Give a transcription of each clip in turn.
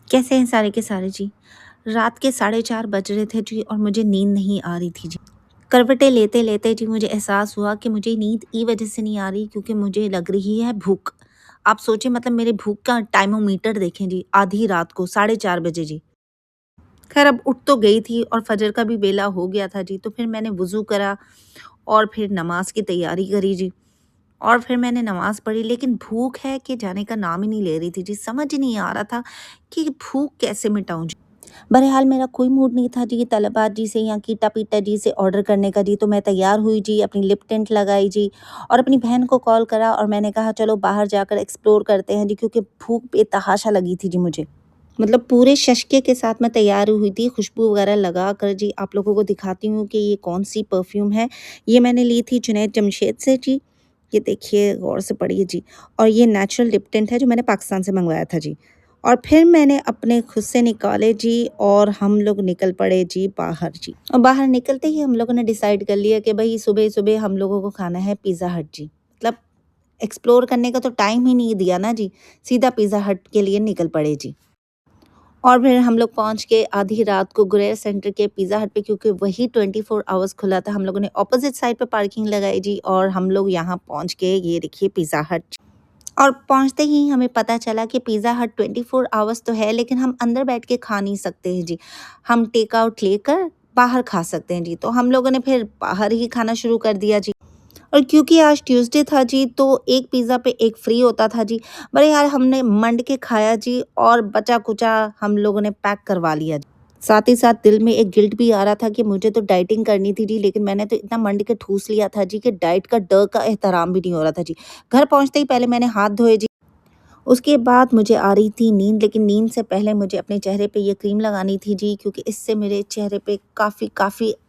कैसे हैं सारे के सारे जी। रात के 4:30 बज रहे थे जी और मुझे नींद नहीं आ रही थी जी। करवटें लेते-लेते जी मुझे एहसास हुआ कि मुझे नींद ई वजह से नहीं आ रही क्योंकि मुझे लग रही है भूख। आप सोचिए मतलब मेरे भूख का टाइमोमीटर देखें जी, आधी रात को 4:30 बजे जी। ख़ैर अब उठ तो गई थी और फ़जर का भी बेला हो गया था जी, तो फिर मैंने वुज़ू करा और फिर नमाज़ की तैयारी करी जी। और फिर मैंने नमाज़ पढ़ी लेकिन भूख है कि जाने का नाम ही नहीं ले रही थी जी, समझ ही नहीं आ रहा था कि भूख कैसे मिटाऊँ जी। बहरहाल मेरा कोई मूड नहीं था जी तलबा जी से या कीटा-पीटा जी से ऑर्डर करने का जी, तो मैं तैयार हुई जी, अपनी लिप टिंट लगाई जी और अपनी बहन को कॉल करा और मैंने कहा चलो बाहर जाकर एक्सप्लोर करते हैं जी क्योंकि भूख बेतहाशा लगी थी जी मुझे। मतलब पूरे शशके के साथ मैं तैयार हुई थी, खुशबू वगैरह लगा कर जी आप लोगों को दिखाती हूँ कि ये कौन-सी परफ्यूम है। ये मैंने ली थी जुनैद जमशेद से जी। ये देखिए गौर से पढ़िए जी और ये नेचुरल लिप टिंट है जो मैंने पाकिस्तान से मँगवाया था जी। और फिर मैंने अपने खुद से निकाले जी और हम लोग निकल पड़े जी बाहर जी। और बाहर निकलते ही हम लोगों ने डिसाइड कर लिया कि भई सुबह-सुबह हम लोगों को खाना है पिज़्ज़ा हट जी। मतलब एक्सप्लोर करने का तो टाइम ही नहीं दिया ना जी, सीधा पिज़्ज़ा हट के लिए निकल पड़े जी। और फिर हम लोग पहुँच गए आधी रात को गुरेर सेंटर के पिज़्ज़ा हट पे क्योंकि वही 24 आवर्स खुला था। हम लोगों ने अपोज़िट साइड पे पार्किंग लगाई जी और हम लोग यहाँ पहुँच गए, ये देखिए पिज़्ज़ा हट। और पहुँचते ही हमें पता चला कि पिज़्ज़ा हट 24 आवर्स तो है लेकिन हम अंदर बैठ के खा नहीं सकते हैं जी। हम टेक आउट लेकर बाहर खा सकते हैं जी। तो हम लोगों ने फिर बाहर ही खाना शुरू कर दिया जी। और क्योंकि आज ट्यूसडे था जी तो एक पिज़्ज़ा पे एक फ्री होता था जी। बहरहाल हमने मंड के खाया जी और बचा-कुचा हम लोगों ने पैक करवा लिया जी। साथ ही साथ दिल में एक गिल्ट भी आ रहा था कि मुझे तो डाइटिंग करनी थी जी लेकिन मैंने तो इतना मंड के ठूस लिया था जी कि डाइट का ड का एहतराम भी नहीं हो रहा था जी। घर पहुँचते ही पहले मैंने हाथ धोए जी। उसके बाद मुझे आ रही थी नींद लेकिन नींद से पहले मुझे अपने चेहरे पे ये क्रीम लगानी थी जी क्योंकि इससे मेरे चेहरे पे काफ़ी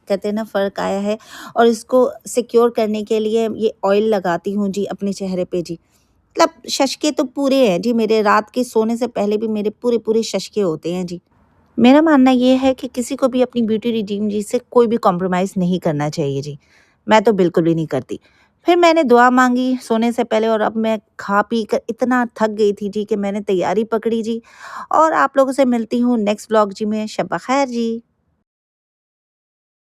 कहते हैं ना फ़र्क आया है और इसको सिक्योर करने के लिए ये ऑयल लगाती हूँ जी अपने चेहरे पे जी। मतलब शशके तो पूरे हैं जी मेरे, रात के सोने से पहले भी मेरे पूरे-पूरे शशके होते हैं जी। मेरा मानना ये है कि किसी को भी अपनी ब्यूटी रिजीम जी से कोई भी कॉम्प्रोमाइज़ नहीं करना चाहिए जी। मैं तो बिल्कुल भी नहीं करती। फिर मैंने दुआ माँगी सोने से पहले और अब मैं खा पी कर इतना थक गई थी जी कि मैंने तैयारी पकड़ी जी और आप लोगों से मिलती हूँ नेक्स्ट व्लॉग जी में। शब ब खैर जी।